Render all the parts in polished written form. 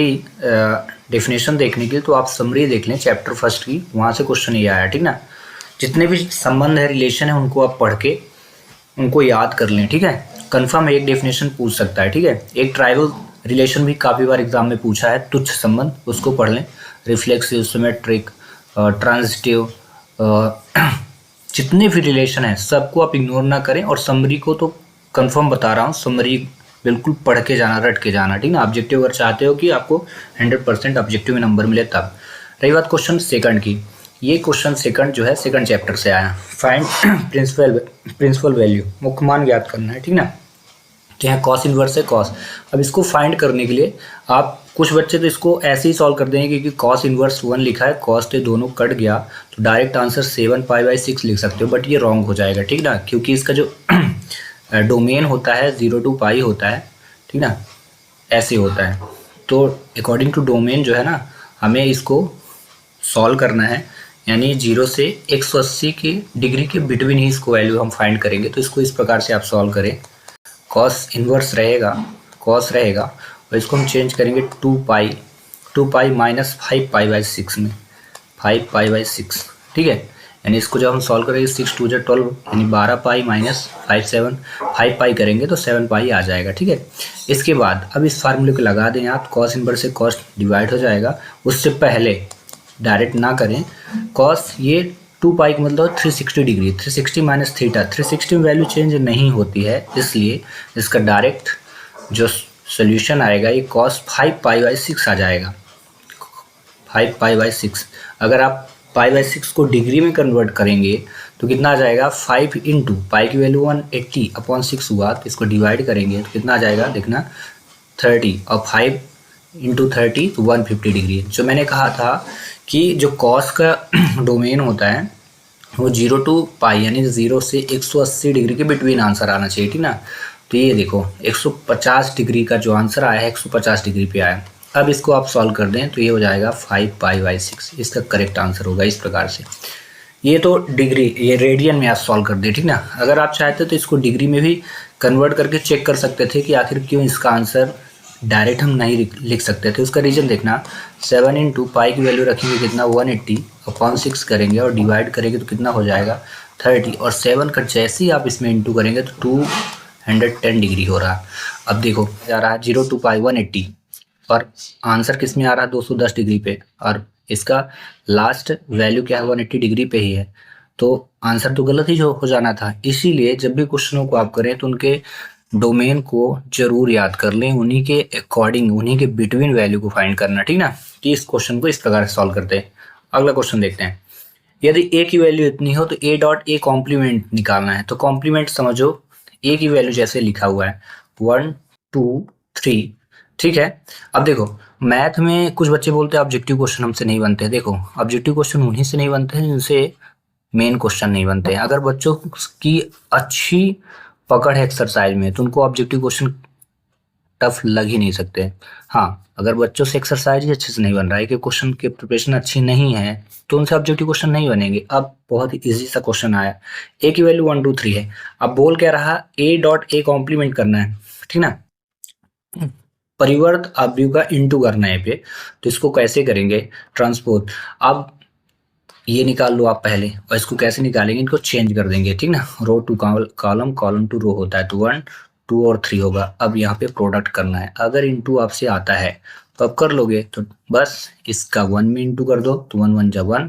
Definition देखने के लिए तो आप समरी देख लें चैप्टर फर्स्ट की, वहाँ से क्वेश्चन ये आया, ठीक ना। जितने भी संबंध है, रिलेशन है, उनको आप पढ़ के उनको याद कर लें, ठीक है। कंफर्म एक डेफिनेशन पूछ सकता है, ठीक है। एक ट्राइबल रिलेशन भी काफ़ी बार एग्जाम में पूछा है, तुच्छ संबंध, उसको पढ़ लें। रिफ्लेक्सिव, सिमेट्रिक, ट्रांजिटिव, जितने भी रिलेशन है सबको आप इग्नोर ना करें। और समरी को तो कंफर्म बता रहा हूँ, समरी बिल्कुल पढ़ के जाना, रट के जाना, ठीक ना। ऑब्जेक्टिव अगर चाहते हो कि आपको 100% ऑब्जेक्टिव में नंबर मिले तब। रही बात क्वेश्चन सेकंड की, ये क्वेश्चन सेकंड जो है सेकंड चैप्टर से आया। फाइंड प्रिंसिपल वैल्यू, मुख्य मान ज्ञात करना है, ठीक ना। तो यहाँ कॉस इनवर्स है कॉस। अब इसको फाइंड करने के लिए आप, कुछ बच्चे तो इसको ऐसे ही सॉल्व कर देंगे क्योंकि कॉस इनवर्स 1 लिखा है, कॉस से दोनों कट गया तो डायरेक्ट आंसर 7π/6 लिख सकते हो, बट ये रॉन्ग हो जाएगा, ठीक ना। क्योंकि इसका जो डोमेन होता है 0 to π होता है, ठीक ना, ऐसे होता है। तो अकॉर्डिंग टू डोमेन जो है ना, हमें इसको सॉल्व करना है, यानी 0 से 180 के डिग्री के बिटवीन ही इसको वैल्यू हम फाइंड करेंगे। तो इसको इस प्रकार से आप सॉल्व करें, कॉस इनवर्स रहेगा, कॉस रहेगा, और इसको हम चेंज करेंगे 2π माइनस 5π/6 में, 5π/6, ठीक है। यानी इसको जब हम सॉल्व करेंगे 6 2 12, यानी 12π माइनस 5π करेंगे तो 7π आ जाएगा, ठीक है। इसके बाद अब इस फार्मूले को लगा दें आप, कॉस इनवर्स से कॉस डिवाइड हो जाएगा। उससे पहले डायरेक्ट ना करें, कॉस ये 2π का मतलब 360 डिग्री, 360 माइनस थीटा, 360 में वैल्यू चेंज नहीं होती है, इसलिए इसका डायरेक्ट जो सोल्यूशन आएगा ये कॉस 5π/6 आ जाएगा, 5π/6। अगर आप π/6 को डिग्री में कन्वर्ट करेंगे तो कितना आ जाएगा, 5 इंटू पाई की वैल्यू 180/6 हुआ, तो इसको डिवाइड करेंगे तो कितना आ जाएगा देखना 30, और 5 इंटू 30 तो 150 डिग्री। जो मैंने कहा था कि जो कॉस का डोमेन होता है वो 0 to π यानी 0 से 180 डिग्री के बिटवीन आंसर आना चाहिए, ठीक ना। तो ये देखो 150 डिग्री का जो आंसर आया है 150 डिग्री पे आया। अब इसको आप सॉल्व कर दें तो ये हो जाएगा 5π/6, इसका करेक्ट आंसर होगा इस प्रकार से। ये तो डिग्री, ये रेडियन में आप सॉल्व कर दें, ठीक ना। अगर आप चाहते तो इसको डिग्री में भी कन्वर्ट करके चेक कर सकते थे कि आखिर क्यों इसका आंसर डायरेक्ट हम नहीं लिख सकते थे। उसका रीजन देखना, 7 इंटू पाई की वैल्यू रखेंगे कितना 180/6 करेंगे और डिवाइड करेंगे तो कितना हो जाएगा 30, और 7 का जैसे ही आप इसमें इंटू करेंगे तो 210 डिग्री हो रहा। अब देखो जा रहा है 0 to π 180, और आंसर किस में आ रहा है 210 डिग्री पे, और इसका लास्ट वैल्यू क्या है 180 डिग्री पे ही है, तो आंसर तो गलत ही हो जाना था। इसीलिए जब भी क्वेश्चनों को आप करें तो उनके डोमेन को जरूर याद कर लें, उन्हीं के अकॉर्डिंग, उन्हीं के बिटवीन वैल्यू को फाइंड करना, ठीक ना। कि इस क्वेश्चन को इस प्रकार से सॉल्व करते हैं। अगला क्वेश्चन देखते हैं, यदि ए की वैल्यू इतनी हो तो ए डॉट ए कॉम्प्लीमेंट निकालना है। तो कॉम्प्लीमेंट समझो, ए की वैल्यू जैसे लिखा हुआ है 1 2 3, ठीक है। अब देखो मैथ में कुछ बच्चे बोलते हैं ऑब्जेक्टिव क्वेश्चन हमसे नहीं बनते। देखो ऑब्जेक्टिव क्वेश्चन उन्हीं से नहीं बनते हैं जिनसे मेन क्वेश्चन नहीं बनते हैं। अगर बच्चों की अच्छी पकड़ है एक्सरसाइज में तो उनको ऑब्जेक्टिव क्वेश्चन टफ लग ही नहीं सकते। हाँ, अगर बच्चों से एक्सरसाइज ही अच्छे से नहीं बन रहा है कि क्वेश्चन की प्रिपरेशन अच्छी नहीं है तो उनसे ऑब्जेक्टिव क्वेश्चन नहीं बनेंगे। अब बहुत ही इजी सा क्वेश्चन आया, ए की वैल्यू 1 2 3 है। अब बोल क्या रहा, ए डॉट ए कॉम्प्लीमेंट करना है, ठीक ना, परिवर्त अवयव का इंटू करना है पे। तो इसको कैसे करेंगे, ट्रांसपोज। अब ये निकाल लो आप पहले, और इसको कैसे निकालेंगे, इनको चेंज कर देंगे, ठीक ना। रो टू कॉलम, कॉलम टू रो होता है, तो 1 2 और 3 होगा। अब यहाँ पे प्रोडक्ट करना है, अगर इंटू आपसे आता है तो अब कर लोगे, तो बस इसका 1 में इंटू कर दो, तो 1 1 जा 1,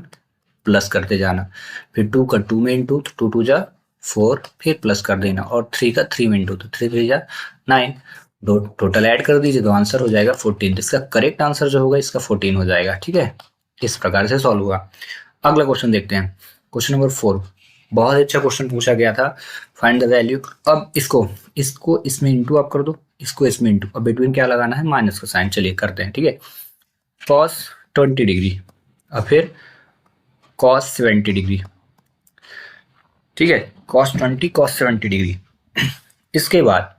प्लस करते जाना। फिर 2 का 2 में इंटू, तो 2 2 जा 4, फिर प्लस कर देना, और 3 का 3 में इंटू, तो 3 3 जा 9। टोटल ऐड कर दीजिए तो आंसर हो जाएगा 14। इसका करेक्ट आंसर जो होगा इसका 14 हो जाएगा, ठीक है। इस प्रकार से सॉल्व हुआ। अगला क्वेश्चन देखते हैं, क्वेश्चन नंबर 4। बहुत अच्छा क्वेश्चन पूछा गया था, फाइंड द वैल्यू। अब इसको इसमें इंटू आप कर दो, इसको इसमें इंटू, अब बिटवीन क्या लगाना है, माइनस का साइन। चलिए करते हैं, ठीक है। कॉस 20 डिग्री, और फिर कॉस 70 डिग्री, ठीक है। Cos 20 cos 70 degree. इसके बाद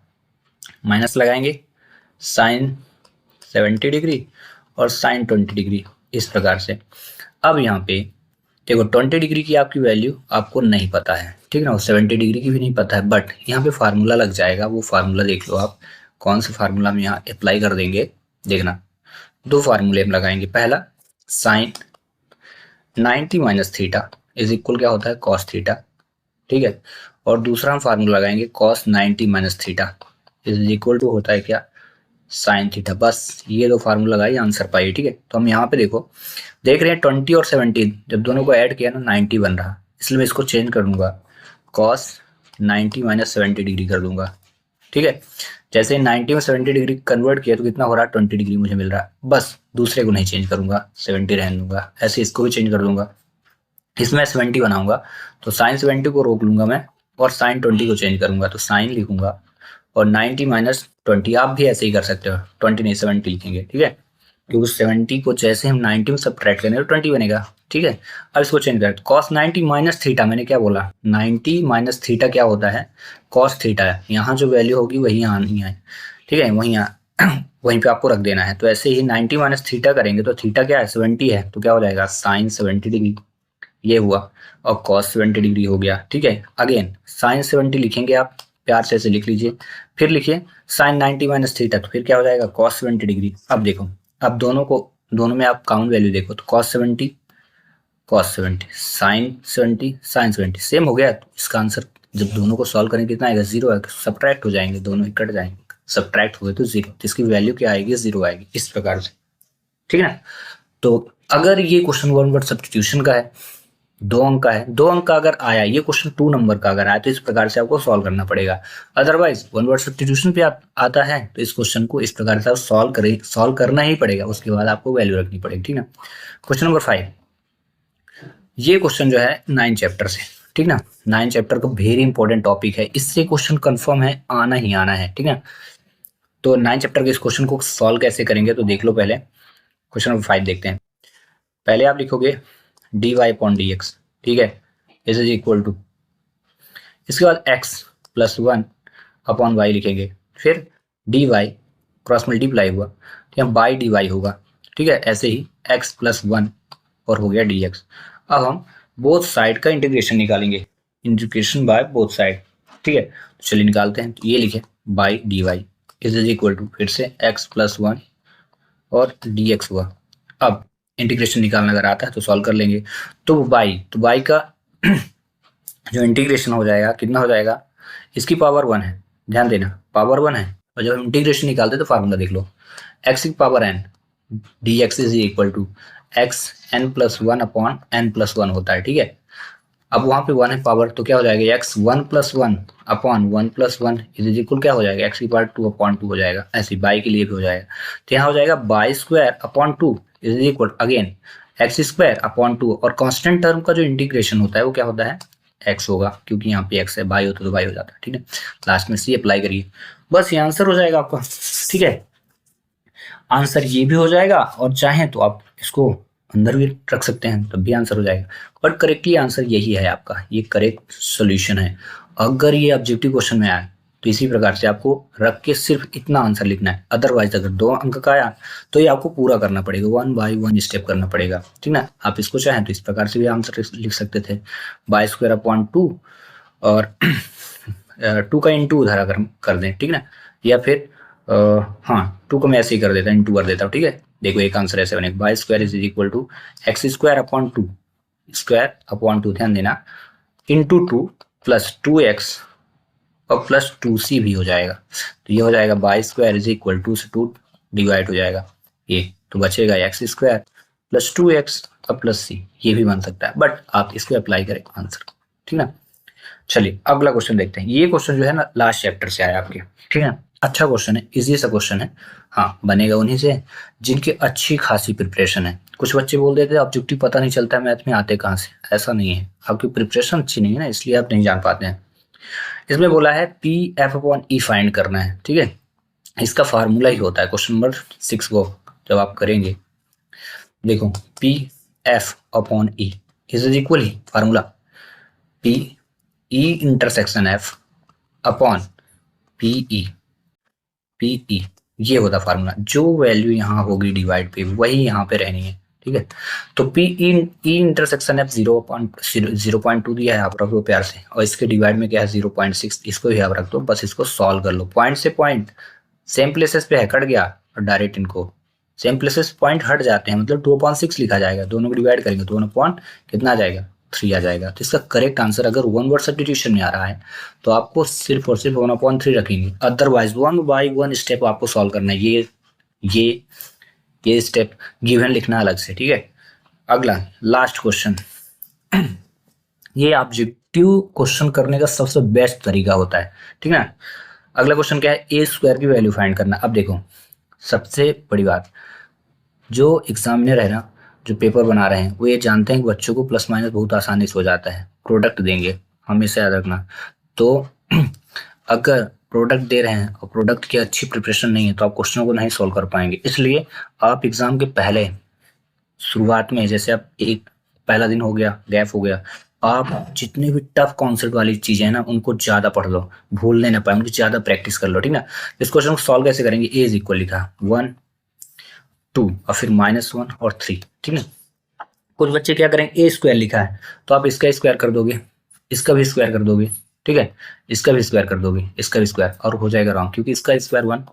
माइनस लगाएंगे, साइन 70 डिग्री और साइन 20 डिग्री, इस प्रकार से। अब यहाँ पे देखो 20 डिग्री की आपकी वैल्यू आपको नहीं पता है, ठीक ना, 70 डिग्री की भी नहीं पता है, बट यहाँ पे फार्मूला लग जाएगा। वो फार्मूला देख लो आप, कौन सा फार्मूला हम यहाँ अप्लाई कर देंगे, देखना। दो फार्मूले हम लगाएंगे। पहला sine 90 minus theta is equal क्या होता है कॉस थीटा, ठीक है। और दूसरा हम फार्मूला लगाएंगे cos 90 minus theta is equal to होता है क्या साइन थीटा। बस ये दो फार्मूला लगाइए, आंसर पाइए, ठीक है। तो हम यहाँ पे देखो देख रहे हैं 20 और 17 जब दोनों को ऐड किया ना 90 बन रहा, इसलिए मैं इसको चेंज कर दूंगा कॉस 90 माइनस 70 डिग्री कर दूंगा, ठीक है। जैसे 90 में 70 डिग्री कन्वर्ट किया तो कितना हो रहा है 20 डिग्री मुझे मिल रहा है। बस दूसरे को नहीं चेंज करूंगा, 70 रहने दूंगा। ऐसे इसको भी चेंज कर दूंगा, इसमें 70 बनाऊंगा तो साइन 70 को रोक लूंगा मैं और साइन 20 को चेंज करूंगा तो साइन लिखूंगा और 90 माइनस 20 आप भी ऐसे ही कर सकते हो, 20 नहीं 70 लिखेंगे, ठीक है। क्योंकि 70 को जैसे हम 90 में सब्ट्रैक्ट करेंगे तो 20 बनेगा, ठीक है। अब इसको चेंज करें कॉस 90 माइनस थीटा, मैंने क्या बोला 90 माइनस थीटा क्या होता है कॉस थीटा है। यहाँ जो वैल्यू होगी वही यहाँ आनी है, ठीक है, वहीं वहीं पे आपको रख देना है। तो ऐसे ही 90 माइनस थीटा करेंगे तो थीटा क्या है 70 है तो क्या हो जाएगा साइन 70 डिग्री, ये हुआ और कॉस 70 डिग्री हो गया, ठीक है। अगेन साइन 70 लिखेंगे, आप प्यार से ऐसे लिख लीजिए, फिर लिखिए साइन 90 माइनस थीटा तो फिर क्या हो जाएगा कॉस 70 डिग्री। अब देखो अब दोनों में आप काउंट वैल्यू देखो तो कॉस 70 साइन 70 साइन 70 सेम हो गया। तो इसका आंसर जब दोनों को सॉल्व करेंगे कितना आएगा 0 आएगा, सब्ट्रैक्ट हो जाएंगे, दोनों ही कट जाएंगे, सब्ट्रैक्ट हुए तो 0, तो इसकी वैल्यू क्या आएगी 0 आएगी, इस प्रकार से, ठीक है ना। तो अगर ये क्वेश्चन वन वर्ड सब्स्टिट्यूशन का है 2 अंक का है, 2 अंक का अगर आया, ये क्वेश्चन 2 नंबर का अगर आया तो इस प्रकार से आपको सॉल्व करना पड़ेगा। अदरवाइज वन वर्ड सब्स्टिट्यूशन पे आता है तो इस क्वेश्चन को इस प्रकार से आप सॉल्व करना ही पड़ेगा, उसके बाद आपको वैल्यू रखनी पड़ेगी, ठीक ना। क्वेश्चन नंबर 5, ये क्वेश्चन जो है 9 चैप्टर से, ठीक ना। 9 चैप्टर का वेरी इंपॉर्टेंट टॉपिक है, इससे क्वेश्चन कंफर्म है आना ही आना है, ठीक है। तो 9 चैप्टर के इस क्वेश्चन को सॉल्व कैसे करेंगे तो देख लो। पहले क्वेश्चन नंबर 5 देखते हैं। पहले आप लिखोगे dy अपॉन dx, ठीक है, इज इक्वल टू, इसके बाद x प्लस 1 अपॉन वाई लिखेंगे, फिर dy क्रॉस मल्टीप्लाई हुआ तो यहाँ बाई डी वाई होगा, ठीक है। ऐसे ही x प्लस 1 और हो गया dx। अब हम बोथ साइड का इंटीग्रेशन निकालेंगे, इंटीग्रेशन बाय बोथ साइड, ठीक है। तो चलिए निकालते हैं। तो ये लिखे by D Y is equal to फिर से x प्लस 1 और dx हुआ। अब इंटीग्रेशन निकालना अगर आता है तो सॉल्व कर लेंगे। तो बाई का जो इंटीग्रेशन हो जाएगा कितना हो जाएगा, इसकी पावर 1 है, ध्यान देना पावर 1 है, और जब हम इंटीग्रेशन निकालते तो फार्मूला देख लो x की power n dx is equal to x n plus 1 upon n plus 1 होता है, ठीक है। अब वहां पे 1 है पावर तो क्या हो जाएगा x 1 plus 1 upon 1 plus 1 is equal क्या हो जाएगा x की पावर 2 अपॉन 2 हो जाएगा। ऐसे बाई के लिए भी हो जाएगा तो यहाँ हो जाएगा by square upon 2 is equal again x square upon 2 और कांस्टेंट टर्म का जो इंटीग्रेशन होता है वो क्या होता है x होगा, क्योंकि यहाँ पे x है, बाई होता तो बाई हो जाता है, ठीक है। लास्ट में सी अप्लाई करिए, बस ये आंसर हो जाएगा आपका, ठीक है। आंसर ये भी हो जाएगा और चाहें तो आप इसको अंदर भी रख सकते हैं तब भी आंसर हो जाएगा, बट करेक्टली आंसर यही है आपका, ये करेक्ट सोल्यूशन है। अगर ये ऑब्जेक्टिव क्वेश्चन में आए तो इसी प्रकार से आपको रख के सिर्फ इतना आंसर लिखना है। अदरवाइज अगर 2 अंक का आया तो ये आपको पूरा करना पड़ेगा, 1 बाय 1 स्टेप करना पड़ेगा, ठीक ना। आप इसको चाहें तो इस प्रकार से भी आंसर लिख सकते थे, बाई स्क्वायर अपॉन 2 और 2 का इंटू उधर अगर कर दें, ठीक ना, या फिर हाँ 2 को मैं ऐसे ही कर देता हूँ, इंटू कर देता हूँ, ठीक है। देखो एक आंसर ऐसे बनेगा by square is equal to X square upon 2 square upon 2, ध्यान देना, इंटू 2 प्लस 2x और प्लस 2c भी हो जाएगा। तो ये हो जाएगा बाई स्क्वायर इज इक्वल 2 से 2 डिवाइड हो जाएगा, ये तो बचेगा एक्स स्क्वायर प्लस 2x और प्लस c, ये भी बन सकता है, बट आप इसको अप्लाई करें आंसर, ठीक ना। चलिए अगला क्वेश्चन देखते हैं। ये क्वेश्चन जो है ना लास्ट चैप्टर से आया आपके, ठीक है। अच्छा क्वेश्चन है, इजी सा क्वेश्चन है, हाँ बनेगा उन्हीं से जिनकी अच्छी खासी प्रिपरेशन है। कुछ बच्चे बोल देते हैं ऑब्जेक्टिव पता नहीं चलता है मैथ में आते कहाँ से, ऐसा नहीं है, आपकी प्रिपरेशन अच्छी नहीं है ना इसलिए आप नहीं जान पाते हैं। इसमें बोला है पी एफ अपॉन ई फाइंड करना है, ठीक है। इसका फार्मूला ही होता है क्वेश्चन नंबर 6 को जब आप करेंगे, देखो P F upon E is equal ही formula P E intersection F upon P E, P E ये होता फार्मूला। जो वैल्यू यहाँ होगी डिवाइड पे वही यहाँ पे रहनी है, ठीक है। तो पी ई इंटरसेक्शन एफ 0.2 दिया है, आप रख दो प्यार से, और इसके डिवाइड में क्या है 0.6, इसको भी आप रख दो, बस इसको सॉल्व कर लो। पॉइंट से पॉइंट सेम प्लेसेस पे है, कट गया और डायरेक्ट इनको सेम प्लेसेस पॉइंट हट जाते हैं, मतलब 2/6 लिखा जाएगा, दोनों को डिवाइड करेंगे तो 1 अपॉन कितना आ जाएगा 3 आ जाएगा। तो इसका करेक्ट आंसर अगर वन वर्ड सब्स्टिट्यूशन में आ रहा है तो आपको सिर्फ और सिर्फ 1/3 रखेंगे, अदरवाइज 1 बाई 1 स्टेप आपको सॉल्व करना है। ये ये स्टेप गिवन लिखना अलग से, ठीक है। अगला लास्ट क्वेश्चन, ये ऑब्जेक्टिव क्वेश्चन करने का सबसे बेस्ट तरीका होता है, ठीक है। अगला क्वेश्चन क्या है, ए स्क्वायर की वैल्यू फाइंड करना। अब देखो सबसे बड़ी बात, जो एग्जामिनर है ना, जो पेपर बना रहे हैं वो ये जानते हैं कि बच्चों को प्लस माइनस बहुत आसानी से हो जाता है, प्रोडक्ट देंगे, हमेशा याद रखना। तो अगर प्रोडक्ट दे रहे हैं और प्रोडक्ट की अच्छी प्रिपरेशन नहीं है तो आप क्वेश्चनों को नहीं सॉल्व कर पाएंगे। इसलिए आप एग्जाम के पहले शुरुआत में, जैसे आप एक पहला दिन हो गया, गैप हो गया, आप जितने भी टफ कॉन्सेप्ट वाली चीजें हैं ना उनको ज्यादा पढ़ लो, भूलने ना पाए, उनकी ज्यादा प्रैक्टिस कर लो, ठीक ना। इस क्वेश्चन को सॉल्व कैसे करेंगे, ए इज इक्वल लिखा 1 2 और फिर -1 और 3, ठीक है। कुछ बच्चे क्या करेंगे, ए स्क्वायर लिखा है तो आप इसका स्क्वायर कर दोगे, इसका भी स्क्वायर कर दोगे, ठीक है, इसका भी स्क्वायर कर दोगे, इसका भी स्क्वायर, और हो जाएगा रॉन्ग, क्योंकि इसका स्क्वायर 1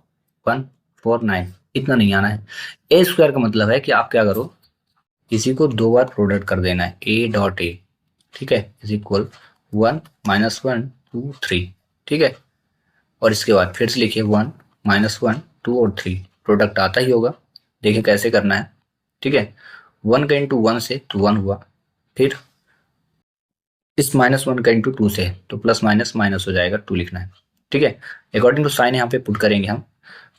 1 4 9 इतना नहीं आना है। ए स्क्वायर का मतलब है कि आप क्या करो, इसी को 2 बार प्रोडक्ट कर देना है, ए डॉट ए, ठीक है, इज इक्वल 1 -1 2 3, ठीक है। और इसके बाद फिर से लिखिए 1 -1 2 और 3, प्रोडक्ट आता ही होगा, देखिए कैसे करना है, ठीक है। 1 का इंटू 1 से तो 1 हुआ, फिर इस -1 का इंटू 2 से तो प्लस माइनस माइनस हो जाएगा, 2 लिखना है, ठीक है। अकॉर्डिंग टू साइन यहाँ पे पुट करेंगे हम,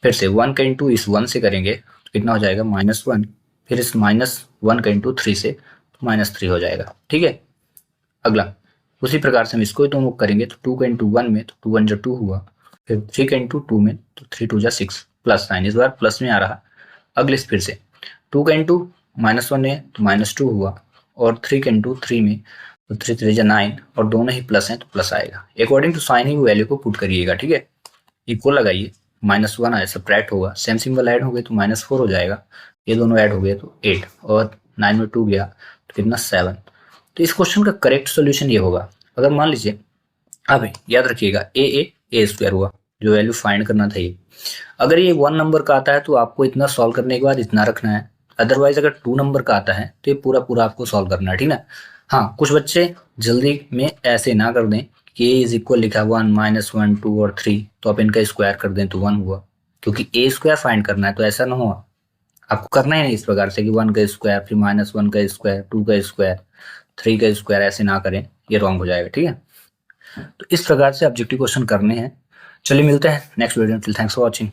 फिर से 1 का इंटू इस 1 से करेंगे तो कितना हो जाएगा -1, फिर इस -1 का इंटू 3 से तो -3 हो जाएगा, ठीक है। अगला उसी प्रकार से हम इसको दोनों करेंगे तो 2 का इंटू 1 में तो 2 1 जो 2 हुआ, फिर 3 का इंटू 2 में तो 3 2 जा 6, प्लस साइन इस बार प्लस में आ रहा। अगले फिर से 2 का इंटू -1 में तो -2 हुआ, और 3 का इंटू 3 में तो 3 3 जा 9, और दोनों ही प्लस हैं तो प्लस आएगा। अकॉर्डिंग टू साइन ही वैल्यू को पुट करिएगा, ठीक है। इक्वल लगाइए, -1 आया सब्ट्रैक्ट होगा, सेम सिंबल ऐड हो गए तो -4 हो जाएगा, ये दोनों ऐड हो गए तो 8, और 9 में 2 गया तो कितना 7। तो इस क्वेश्चन का करेक्ट सॉल्यूशन ये होगा, अगर मान लीजिए, अब याद रखिएगा ए स्क्वायर हुआ, जो वैल्यू फाइंड करना था ये, अगर ये 1 नंबर का आता है तो आपको इतना सॉल्व करने के बाद इतना रखना है, अदरवाइज अगर 2 नंबर का आता है तो ये पूरा पूरा आपको सॉल्व करना है, ठीक ना। हाँ, कुछ बच्चे जल्दी में ऐसे ना कर दें कि ए इज इक्वल लिखा 1 -1 2 और 3 तो आप इनका स्क्वायर कर दें तो 1 हुआ, क्योंकि ए स्क्वायर फाइंड करना है, तो ऐसा ना हो, आपको करना ही नहीं इस प्रकार से कि 1 का स्क्वायर फिर -1 का स्क्वायर 2 का स्क्वायर 3 का स्क्वायर, ऐसे ना करें, ये रॉन्ग हो जाएगा, ठीक है। तो इस प्रकार से ऑब्जेक्टिव क्वेश्चन करने हैं। चलिए मिलते हैं नेक्स्ट वीडियो में, थैंक्स फॉर वॉचिंग।